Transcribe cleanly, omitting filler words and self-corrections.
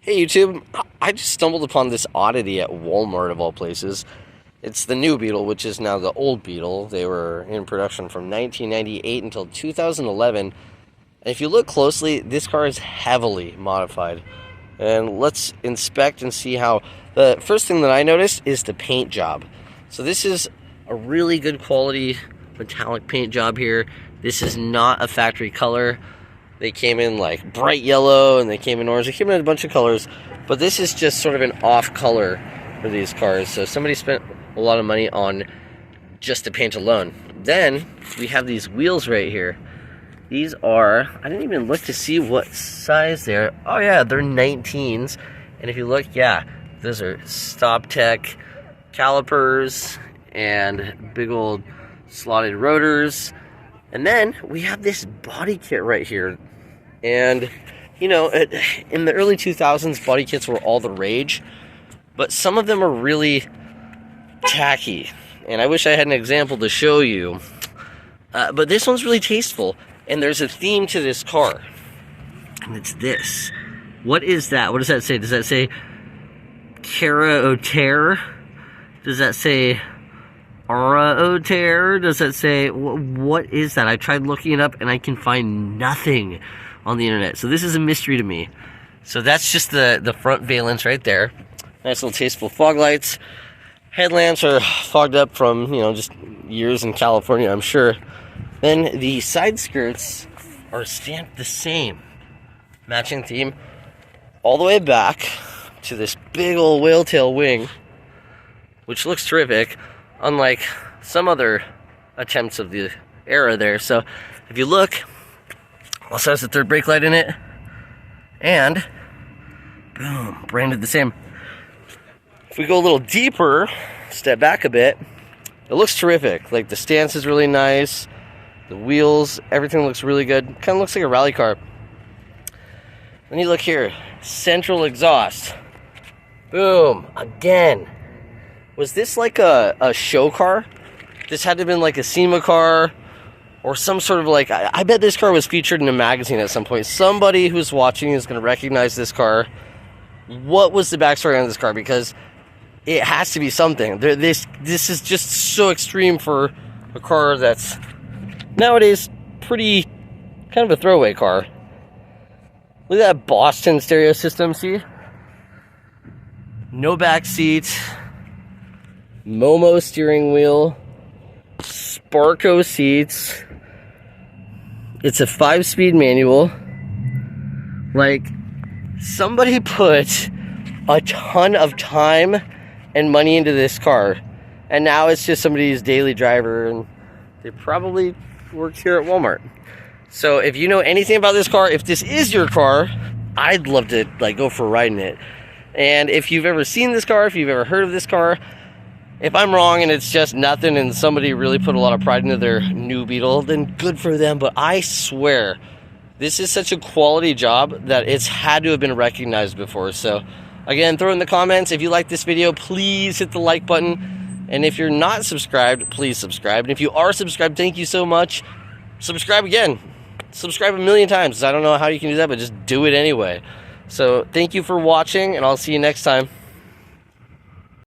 Hey YouTube, I just stumbled upon this oddity at Walmart of all places. It's the new Beetle, which is now the old Beetle. They were in production from 1998 until 2011. And if you look closely, this car is heavily modified. And let's inspect and see how. The first thing that I noticed is the paint job. So this is a really good quality metallic paint job here. This is not a factory color. They came in like bright yellow and they came in orange. They came in a bunch of colors, but this is just sort of an off color for these cars. So somebody spent a lot of money on just the paint alone. Then we have these wheels right here. These are, I didn't even look to see what size they're. Oh yeah, they're 19s. And if you look, yeah, those are Stop Tech calipers and big old slotted rotors. And then we have this body kit right here. And, you know, in the early 2000s, body kits were all the rage. But some of them are really tacky. And I wish I had an example to show you. But this one's really tasteful. And there's a theme to this car. And it's this. What is that? What does that say? Does that say Caractere? Does that say Caractere? Does that say, what is that? I tried looking it up and I can find nothing on the internet. So this is a mystery to me. So that's just the front valence right there. Nice little tasteful fog lights. Headlamps are fogged up from, you know, just years in California, I'm sure. Then the side skirts are stamped the same. Matching theme all the way back to this big old whale tail wing, which looks terrific, unlike some other attempts of the era there. So if you look, also has the third brake light in it, and boom, branded the same. If we go a little deeper, step back a bit, it looks terrific. Like the stance is really nice, the wheels, everything looks really good. Kind of looks like a rally car. Then you look here, central exhaust. Boom, again. Was this like a show car? This had to have been like a SEMA car or some sort of like, I bet this car was featured in a magazine at some point. Somebody who's watching is going to recognize this car. What was the backstory on this car? Because it has to be something. This is just so extreme for a car that's nowadays pretty kind of a throwaway car. Look at that Boston stereo system, see? No back seat. Momo steering wheel. Sparco seats. It's a 5-speed manual. Like, somebody put a ton of time and money into this car. And now it's just somebody's daily driver. And they probably work here at Walmart. So if you know anything about this car, if this is your car, I'd love to like go for a ride in it. And if you've ever seen this car, if you've ever heard of this car, if I'm wrong and it's just nothing and somebody really put a lot of pride into their new Beetle, then good for them. But I swear, this is such a quality job that it's had to have been recognized before. So again, throw in the comments. If you like this video, please hit the like button. And if you're not subscribed, please subscribe. And if you are subscribed, thank you so much. Subscribe again. Subscribe a million times. I don't know how you can do that, but just do it anyway. So thank you for watching, and I'll see you next time.